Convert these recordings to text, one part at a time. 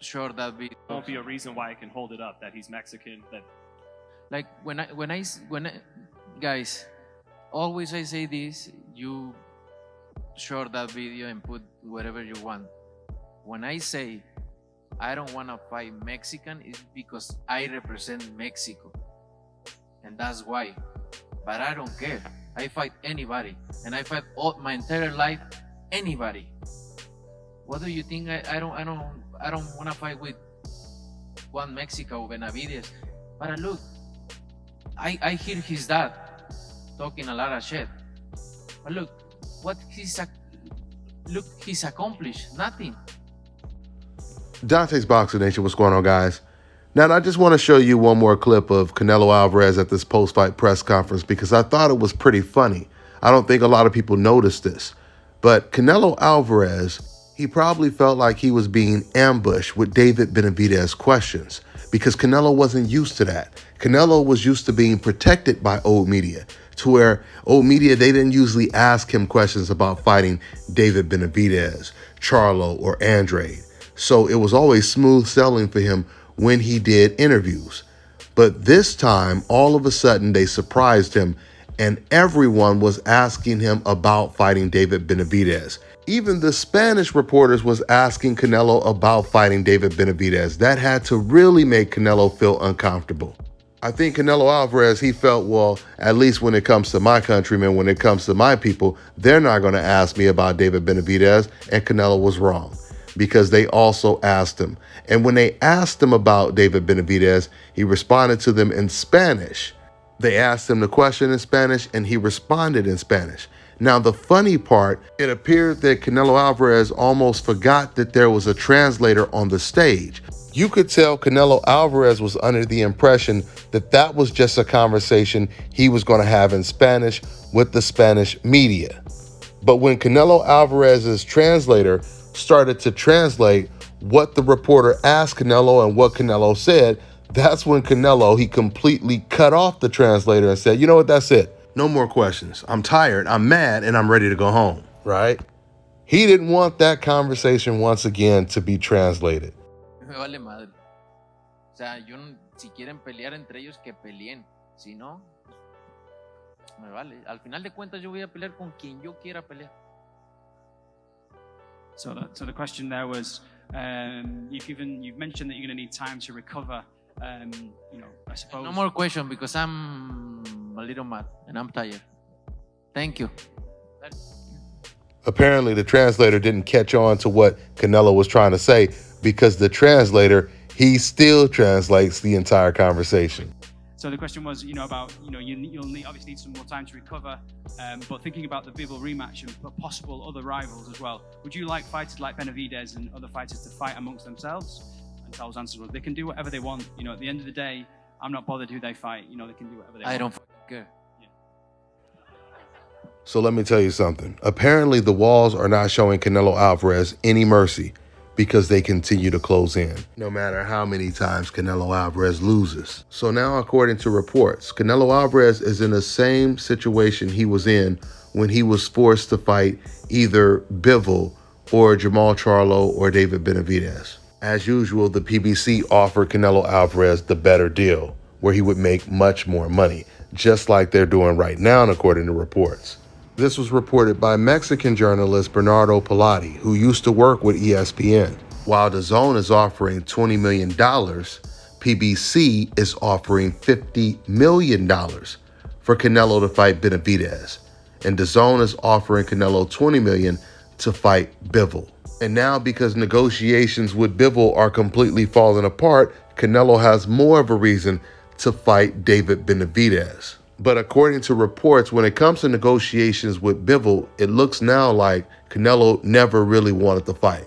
share that video. Won't be a reason why I can hold it up that he's Mexican. That Like guys, always I say this, you share that video and put whatever you want. When I say I don't want to fight Mexican, it's because I represent Mexico. And that's why. But I don't care. I fight anybody. And I fight all my entire life, anybody. What do you think? I don't want to fight with one Mexico, Benavides. But look, I hear his dad talking a lot of shit. But look, what he's accomplished nothing. Dante's Boxing Nation, what's going on, guys? Now, I just want to show you one more clip of Canelo Alvarez at this post-fight press conference because I thought it was pretty funny. I don't think a lot of people noticed this, but Canelo Alvarez, he probably felt like he was being ambushed with David Benavidez questions because Canelo wasn't used to that. Canelo was used to being protected by old media, to where old media, they didn't usually ask him questions about fighting David Benavidez, Charlo, or Andrade. So it was always smooth sailing for him when he did interviews. But this time, all of a sudden, they surprised him and everyone was asking him about fighting David Benavidez. Even the Spanish reporters was asking Canelo about fighting David Benavidez. That had to really make Canelo feel uncomfortable. I think Canelo Alvarez, he felt, well, at least when it comes to my countrymen, when it comes to my people, they're not going to ask me about David Benavidez, and Canelo was wrong, because they also asked him. And when they asked him about David Benavidez, he responded to them in Spanish. They asked him the question in Spanish, and he responded in Spanish. Now, the funny part, it appeared that Canelo Alvarez almost forgot that there was a translator on the stage. You could tell Canelo Alvarez was under the impression that that was just a conversation he was going to have in Spanish with the Spanish media. But when Canelo Alvarez's translator started to translate what the reporter asked Canelo and what Canelo said, that's when Canelo, he completely cut off the translator and said, you know what, that's it. No more questions. I'm tired, I'm mad, and I'm ready to go home, right? He didn't want that conversation once again to be translated. Me vale madre. O sea, si quieren pelear entre ellos, que peleen. Si no, me vale. Al final de cuentas, yo voy a pelear con quien yo quiera pelear. So the question there was, you've mentioned that you're going to need time to recover. I suppose. No more question because I'm a little mad and I'm tired. Thank you. Apparently, the translator didn't catch on to what Canelo was trying to say because the translator, he still translates the entire conversation. So the question was, you'll obviously need some more time to recover, but thinking about the BIVOL rematch and possible other rivals as well, would you like fighters like Benavidez and other fighters to fight amongst themselves? And Tal's answer was, they can do whatever they want. At the end of the day, I'm not bothered who they fight. They can do whatever they want. I don't care. Yeah. So let me tell you something. Apparently, the walls are not showing Canelo Alvarez any mercy because they continue to close in, no matter how many times Canelo Alvarez loses. So now, according to reports, Canelo Alvarez is in the same situation he was in when he was forced to fight either BIVOL or Jamal Charlo or David Benavidez. As usual, the PBC offered Canelo Alvarez the better deal, where he would make much more money, just like they're doing right now, according to reports. This was reported by Mexican journalist Bernardo Pilati, who used to work with ESPN. While DOESNT is offering $20 million, PBC is offering $50 million for Canelo to fight Benavidez. And DOESNT is offering Canelo $20 million to fight BIVOL. And now, because negotiations with BIVOL are completely falling apart, Canelo has more of a reason to fight David Benavidez. But according to reports, when it comes to negotiations with BIVOL, it looks now like Canelo never really wanted to fight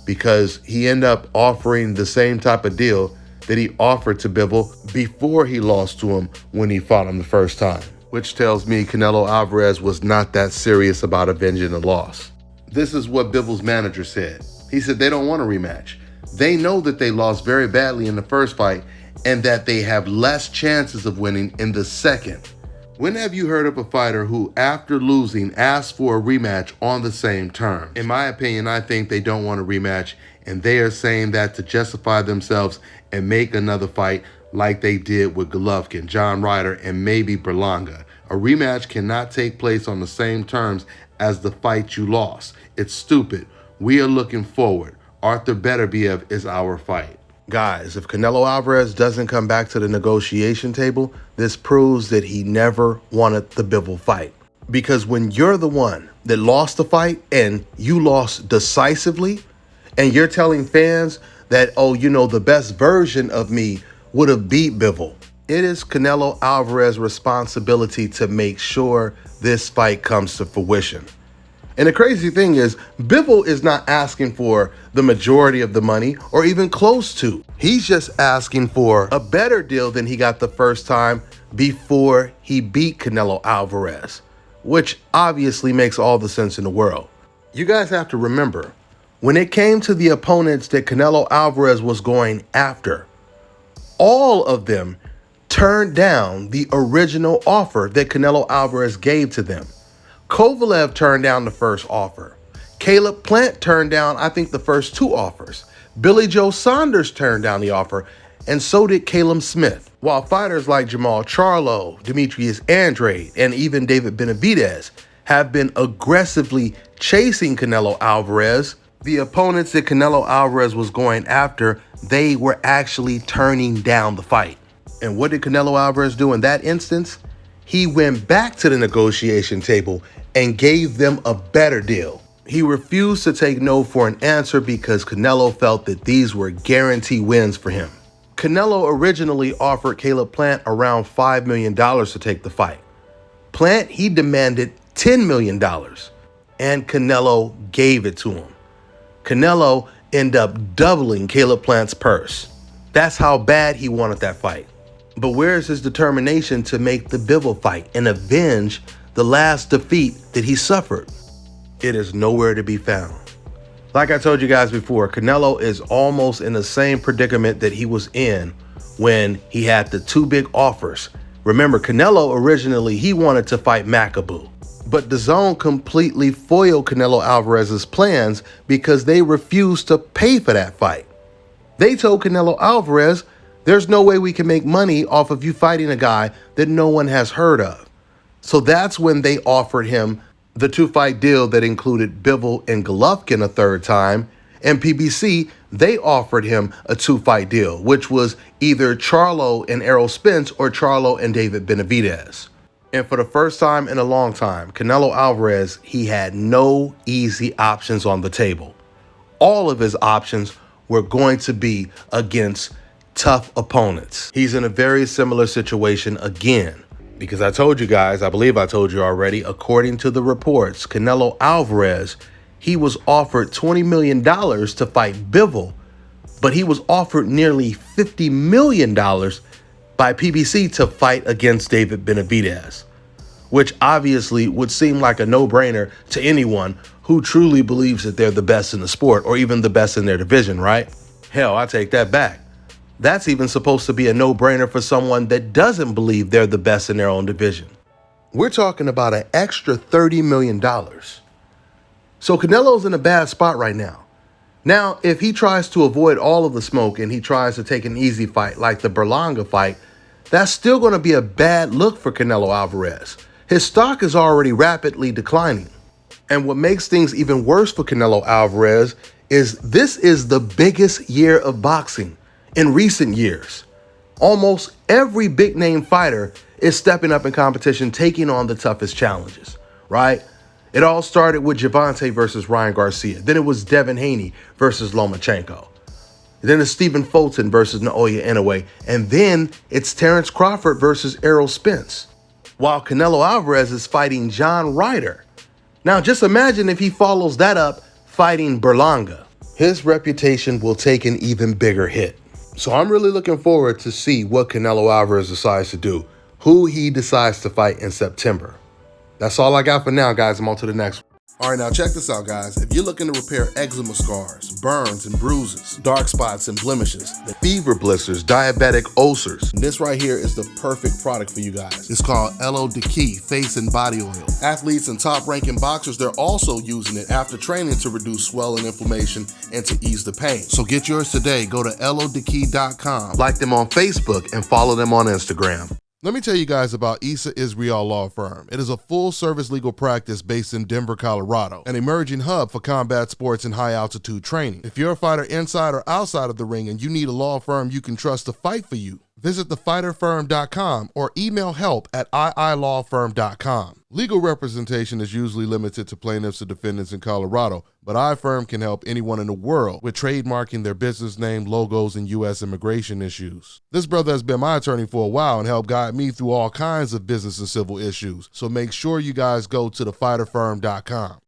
because he ended up offering the same type of deal that he offered to BIVOL before he lost to him when he fought him the first time, which tells me Canelo Alvarez was not that serious about avenging the loss. This is what BIVOL's manager said. He said they don't want a rematch. They know that they lost very badly in the first fight and that they have less chances of winning in the second. When have you heard of a fighter who, after losing, asked for a rematch on the same terms? In my opinion, I think they don't want a rematch, And they are saying that to justify themselves and make another fight like they did with Golovkin, John Ryder, and maybe Berlanga. A rematch cannot take place on the same terms as the fight you lost. It's stupid. We are looking forward. Arthur Beterbiev is our fight. Guys, if Canelo Alvarez doesn't come back to the negotiation table, this proves that he never wanted the Bivol fight. Because when you're the one that lost the fight and you lost decisively, and you're telling fans that, oh, you know, the best version of me would have beat Bivol, it is Canelo Alvarez's responsibility to make sure this fight comes to fruition. And the crazy thing is, Bivol is not asking for the majority of the money or even close to. He's just asking for a better deal than he got the first time before he beat Canelo Alvarez, which obviously makes all the sense in the world. You guys have to remember, when it came to the opponents that Canelo Alvarez was going after, all of them turned down the original offer that Canelo Alvarez gave to them. Kovalev turned down the first offer. Caleb Plant turned down, I think, the first two offers. Billy Joe Saunders turned down the offer, and so did Caleb Smith. While fighters like Jamal Charlo, Demetrius Andrade, and even David Benavidez have been aggressively chasing Canelo Alvarez, the opponents that Canelo Alvarez was going after, they were actually turning down the fight. And what did Canelo Alvarez do in that instance? He went back to the negotiation table and gave them a better deal. He refused to take no for an answer because Canelo felt that these were guarantee wins for him. Canelo originally offered Caleb Plant around $5 million to take the fight. Plant, he demanded $10 million, and Canelo gave it to him. Canelo ended up doubling Caleb Plant's purse. That's how bad he wanted that fight. But where is his determination to make the Bivol fight and avenge the last defeat that he suffered? It is nowhere to be found. Like I told you guys before, Canelo is almost in the same predicament that he was in when he had the two big offers. Remember, Canelo originally, he wanted to fight Macaboo. But DAZN completely foiled Canelo Alvarez's plans because they refused to pay for that fight. They told Canelo Alvarez, there's no way we can make money off of you fighting a guy that no one has heard of. So that's when they offered him the two-fight deal that included Bivol and Golovkin a third time, and PBC, they offered him a two-fight deal, which was either Charlo and Errol Spence or Charlo and David Benavidez. And for the first time in a long time, Canelo Alvarez, he had no easy options on the table. All of his options were going to be against tough opponents. He's in a very similar situation again, because I told you guys, I believe I told you already, according to the reports, Canelo Alvarez, he was offered $20 million to fight Bivol, but he was offered nearly $50 million by PBC to fight against David Benavidez, which obviously would seem like a no-brainer to anyone who truly believes that they're the best in the sport or even the best in their division, right? Hell, I take that back. That's even supposed to be a no-brainer for someone that doesn't believe they're the best in their own division. We're talking about an extra $30 million. So Canelo's in a bad spot right now. Now, if he tries to avoid all of the smoke and he tries to take an easy fight like the Berlanga fight, that's still going to be a bad look for Canelo Alvarez. His stock is already rapidly declining. And what makes things even worse for Canelo Alvarez is this is the biggest year of boxing in recent years. Almost every big name fighter is stepping up in competition, taking on the toughest challenges, right? It all started with Gervonta versus Ryan Garcia. Then it was Devin Haney versus Lomachenko. Then it's Stephen Fulton versus Naoya Inoue. And then it's Terrence Crawford versus Errol Spence. While Canelo Alvarez is fighting John Ryder. Now just imagine if he follows that up fighting Berlanga. His reputation will take an even bigger hit. So I'm really looking forward to see what Canelo Alvarez decides to do, who he decides to fight in September. That's all I got for now, guys. I'm on to the next one. All right, now check this out, guys. If you're looking to repair eczema scars, burns and bruises, dark spots and blemishes, fever blisters, diabetic ulcers. and this right here is the perfect product for you guys. It's called Elo Key Face and Body Oil. Athletes and top-ranking boxers, they're also using it after training to reduce swelling, inflammation, and to ease the pain. So get yours today. Go to elodekey.com. Like them on Facebook and follow them on Instagram. Let me tell you guys about Issa Israel Law Firm. It is a full-service legal practice based in Denver, Colorado, an emerging hub for combat sports and high-altitude training. If you're a fighter inside or outside of the ring and you need a law firm you can trust to fight for you, visit thefighterfirm.com or email help@iilawfirm.com. Legal representation is usually limited to plaintiffs or defendants in Colorado, but iFirm can help anyone in the world with trademarking their business name, logos, and U.S. immigration issues. This brother has been my attorney for a while and helped guide me through all kinds of business and civil issues, so make sure you guys go to thefighterfirm.com.